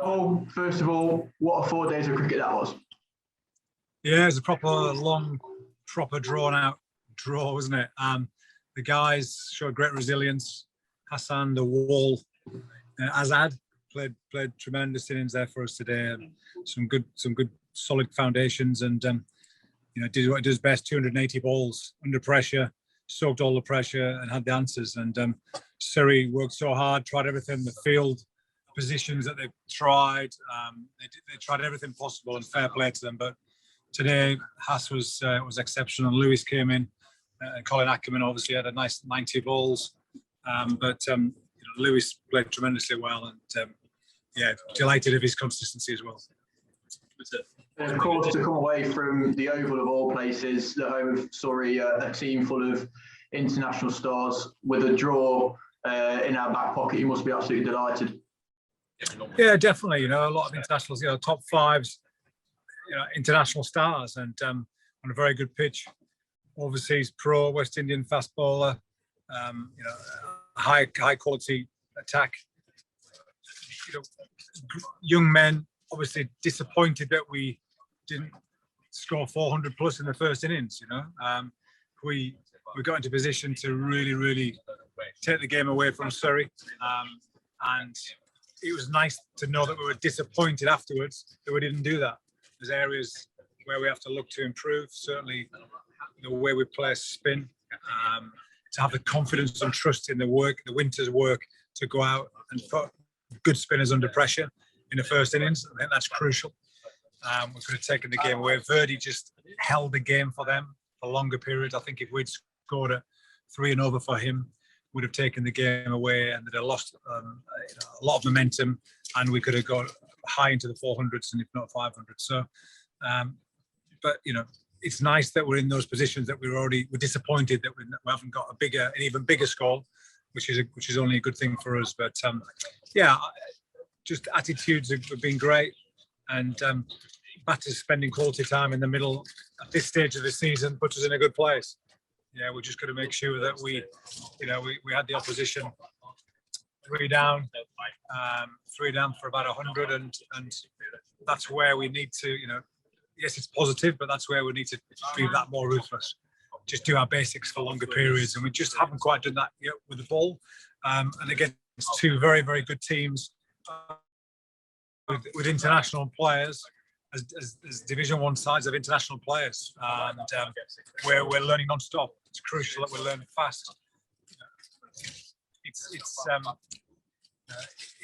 Oh, first of all, what a 4 days of cricket that was. Yeah, it was a proper long, proper drawn out draw, wasn't it? The guys showed great resilience. Hassan, the wall, Azad played tremendous innings there for us today. And some good solid foundations, and did what it does best: 280 balls under pressure, soaked all the pressure, and had the answers. And Surrey worked so hard, tried everything. The field positions that they've tried, they tried everything possible, and fair play to them. But today, Haas was exceptional. Lewis came in, and Colin Ackerman obviously had a nice 90 balls. But Lewis played tremendously well, and delighted of his consistency as well. And of course, to come away from the Oval of all places, the home of Surrey, a team full of international stars, with a draw in our back pocket, you must be absolutely delighted. Yeah, definitely. A lot of internationals, top fives, international stars, and on a very good pitch. Overseas pro, West Indian fast bowler, high quality attack. Young men, obviously disappointed that we didn't score 400 plus in the first innings. We got into position to really take the game away from Surrey, and it was nice to know that we were disappointed afterwards that we didn't do that. There's areas where we have to look to improve. Certainly, the way we play spin, to have the confidence and trust in the winter's work, to go out and put good spinners under pressure in the first innings. I think that's crucial. We could have taken the game away. Verdi just held the game for them for longer periods. I think if we'd scored a 3 and over for him, would have taken the game away, and they'd have lost a lot of momentum, and we could have got high into the 400s and if not 500. So, but it's nice that we're in those positions that we're disappointed that we haven't got an even bigger score, which is only a good thing for us. But just attitudes have been great, and batters spending quality time in the middle at this stage of the season puts us in a good place. Yeah, we're just going to make sure that we had the opposition 3 down for about 100, and that's where we need to, yes, it's positive, but that's where we need to be that more ruthless. Just do our basics for longer periods, and we just haven't quite done that yet with the ball. And again, it's 2 very, very good teams with international players. As Division 1 sides of international players, and where we're learning non-stop. It's crucial that we learn fast. It's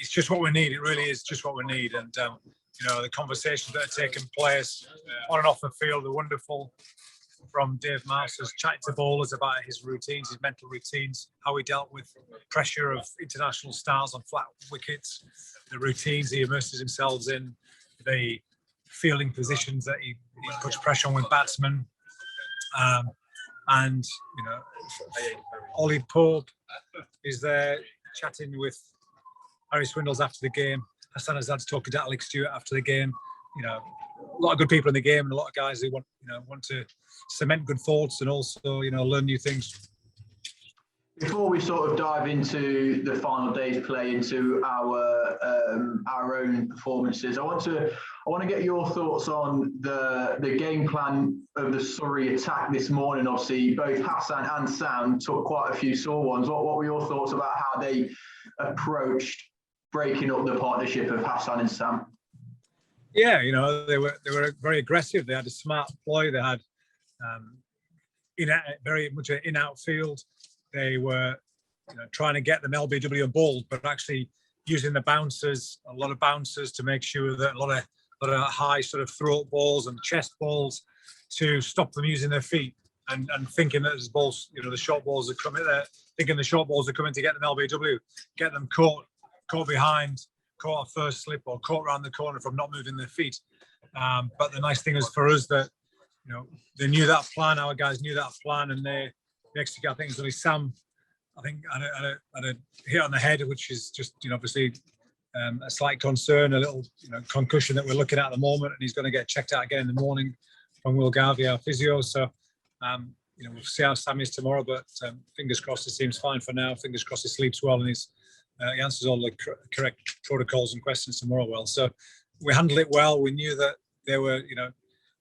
just what we need. It really is just what we need. And the conversations that are taking place on and off the field are wonderful. From Dave Masters chatting to bowlers about his routines, his mental routines, how he dealt with pressure of international stars on flat wickets, the routines he immerses himself in, the fielding positions that he puts pressure on with batsmen, and Ollie Pope is there chatting with Harry Swindles after the game. Hassan Azad's talking to Alex Stewart after the game. A lot of good people in the game, and a lot of guys who want to cement good thoughts and also learn new things. Before we sort of dive into the final day's play, into our own performances, I want to get your thoughts on the game plan of the Surrey attack this morning. Obviously, both Hassan and Sam took quite a few sore ones. What were your thoughts about how they approached breaking up the partnership of Hassan and Sam? Yeah, they were very aggressive. They had a smart ploy. They had very much an in-out field. They were trying to get them LBW ball, but actually using a lot of bouncers to make sure that a lot of high sort of throat balls and chest balls to stop them using their feet, and thinking that there's balls, the short balls are coming there, thinking the short balls are coming to get them LBW, get them caught behind, caught a first slip or caught around the corner from not moving their feet. But the nice thing is for us that they knew that plan. Our guys knew that plan, and they executed. I think it was only Sam. I think had a hit on the head, which is just obviously a slight concern, a little concussion that we're looking at the moment, and he's going to get checked out again in the morning from Will Garvey, our physio. So we'll see how Sam is tomorrow, but fingers crossed he seems fine for now. Fingers crossed he sleeps well and he's He answers all the correct protocols and questions tomorrow well. So we handled it well. We knew that they were,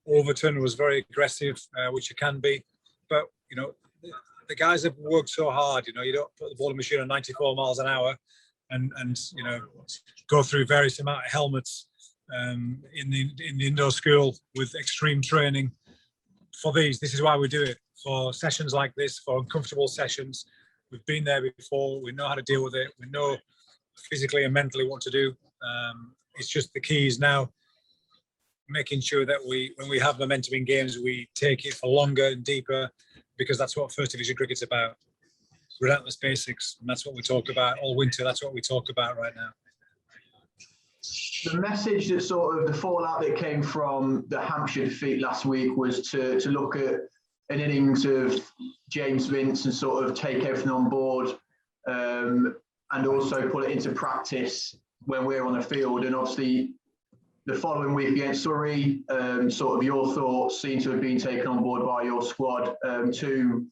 Overton was very aggressive, which you can be. But, the guys have worked so hard. You don't put the ball in the machine at 94 miles an hour and go through various amount of helmets in the indoor school with extreme training. For this is why we do it. For sessions like this, for uncomfortable sessions, we've been there before. We know how to deal with it. We know physically and mentally what to do. It's just the key is now making sure that when we have momentum in games, we take it for longer and deeper, because that's what First Division cricket's about. Relentless basics, and that's what we talk about all winter. That's what we talk about right now. The message that sort of the fallout that came from the Hampshire defeat last week was to look at an innings of James Vince and sort of take everything on board, and also put it into practice when we're on the field. And obviously, the following week against Surrey, sort of your thoughts seem to have been taken on board by your squad. Two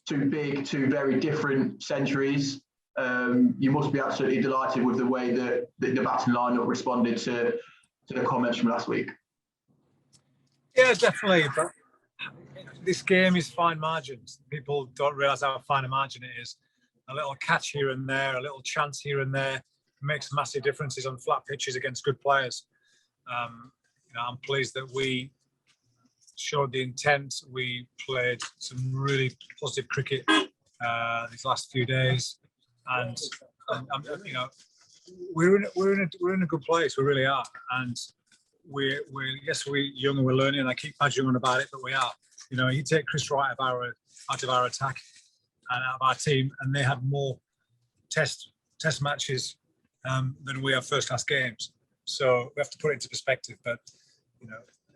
very different centuries. You must be absolutely delighted with the way that the batting lineup responded to the comments from last week. Yeah, definitely. But this game is fine margins. People don't realise how fine a margin it is. A little catch here and there, a little chance here and there makes massive differences on flat pitches against good players. I'm pleased that we showed the intent. We played some really positive cricket these last few days, and we're in a good place. We really are, and we're young and we're learning. And I keep badgering on about it, but we are. You take Chris Wright out of our attack and out of our team, and they had more test matches than we have first class games. So we have to put it into perspective. But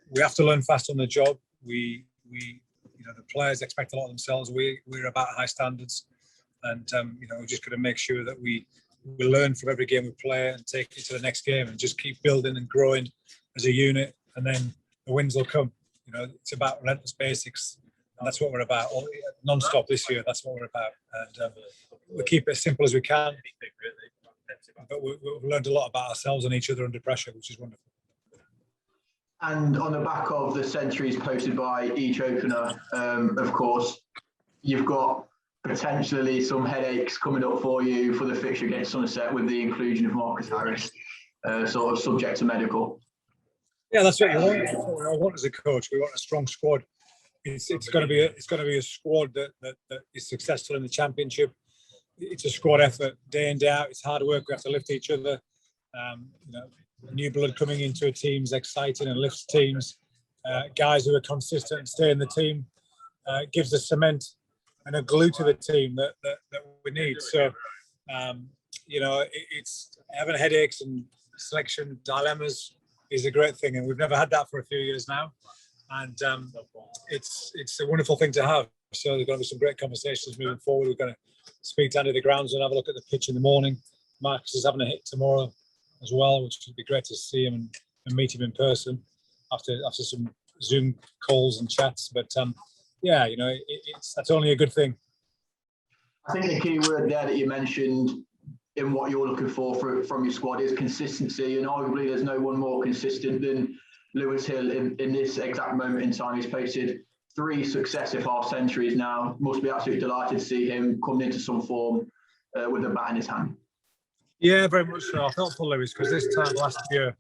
we have to learn fast on the job. We the players expect a lot of themselves. We're about high standards, and we're just going to make sure that we learn from every game we play and take it to the next game, and just keep building and growing as a unit. And then the wins will come. It's about relentless basics, and that's what we're about. Non-stop this year, that's what we're about. And we'll keep it as simple as we can. But we've learned a lot about ourselves and each other under pressure, which is wonderful. And on the back of the centuries posted by each opener, of course, you've got potentially some headaches coming up for you for the fixture against Somerset with the inclusion of Marcus Harris, sort of subject to medical. Yeah, that's what you want. That's what I want as a coach. We want a strong squad. It's going to be a squad that is successful in the championship. It's a squad effort, day in, day out. It's hard work. We have to lift each other. New blood coming into a team is exciting and lifts teams. Guys who are consistent and stay in the team gives a cement and a glue to the team that we need. So, it's having headaches and selection dilemmas is a great thing, and we've never had that for a few years now. And it's a wonderful thing to have. So there's going to be some great conversations moving forward. We're going to speak to Andy the grounds and have a look at the pitch in the morning. Marcus is having a hit tomorrow as well, which would be great to see him and meet him in person after some Zoom calls and chats. But that's only a good thing. I think the key word there that you mentioned in what you're looking for from your squad is consistency, and arguably there's no one more consistent than Lewis Hill in this exact moment in time. He's posted 3 successive half centuries now. Must be absolutely delighted to see him coming into some form with a bat in his hand. Yeah, very much so. I felt for Lewis because this time last year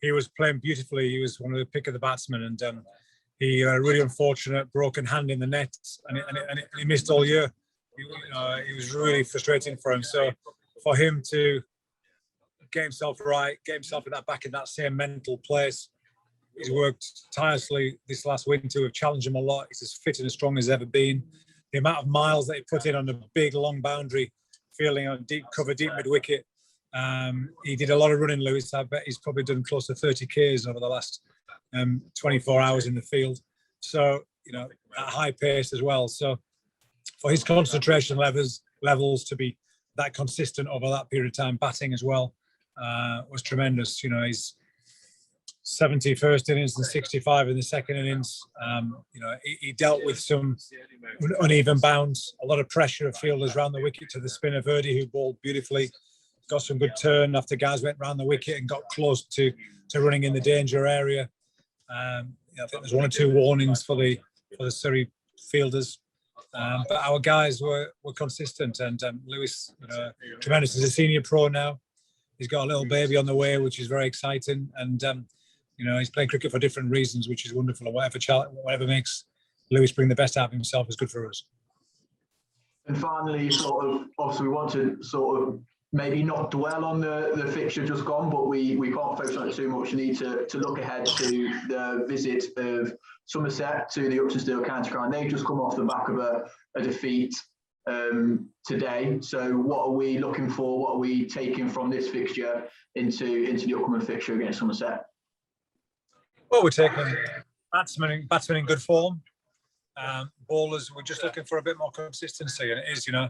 he was playing beautifully. He was one of the pick of the batsmen, and he had a really unfortunate broken hand in the net, and he missed all year. It was really frustrating for him. So for him to get himself right, get himself back in that same mental place, he's worked tirelessly this last winter. We've challenged him a lot. He's as fit and as strong as he's ever been. The amount of miles that he put in on a big, long boundary, fielding on deep cover, deep mid-wicket. He did a lot of running, Lewis. I bet he's probably done close to 30 Ks over the last 24 hours in the field. So, at high pace as well. So for his concentration levels to be that consistent over that period of time, batting as well, was tremendous. 70 first innings and 65 in the second innings. You know, he dealt with some uneven bounds, a lot of pressure of fielders round the wicket to the spinner Verdi, who bowled beautifully. Got some good turn after guys went round the wicket and got close to running in the danger area. I think there's 1 or 2 warnings for the Surrey fielders, but our guys were consistent. And Lewis, you know, tremendous. He's a senior pro now. He's got a little baby on the way, which is very exciting. And you know, he's playing cricket for different reasons, which is wonderful. And whatever makes Lewis bring the best out of himself is good for us. And finally, sort of, obviously, we want to sort of maybe not dwell on the fixture just gone, but we can't focus on it too much. We need to look ahead to the visit of Somerset to the Upton Steel County Ground. They've just come off the back of a defeat today. So what are we looking for? What are we taking from this fixture into the upcoming fixture against Somerset? Well, we're taking batsmen in good form. Bowlers, we're just looking for a bit more consistency, and it is, you know,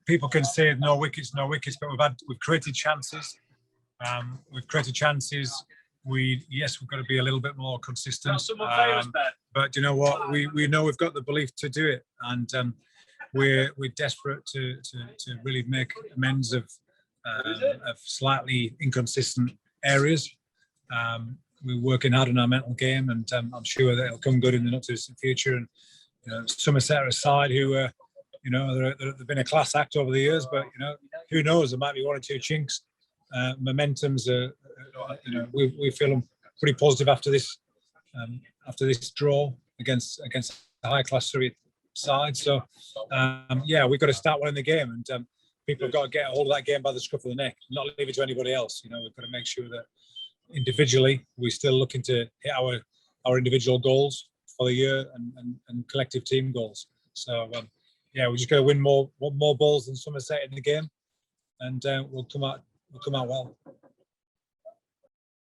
people can say no wickets, but we've created chances. We've got to be a little bit more consistent. But you know what? We know we've got the belief to do it, and we're desperate to really make amends of slightly inconsistent areas. We're working hard on our mental game, and I'm sure that it'll come good in the not too distant future. And you know, Somerset are a side who, you know, they've been a class act over the years, but you know, who knows? There might be 1 or 2 chinks. Momentum's, you know, we feel pretty positive after this draw against a high class Surrey side. So yeah, we've got to start winning the game, and people have got to get a hold of that game by the scruff of the neck, not leave it to anybody else. You know, we've got to make sure that individually we're still looking to hit our individual goals for the year and collective team goals. So yeah, we just got to win more balls than Somerset in the game, and we'll come out well.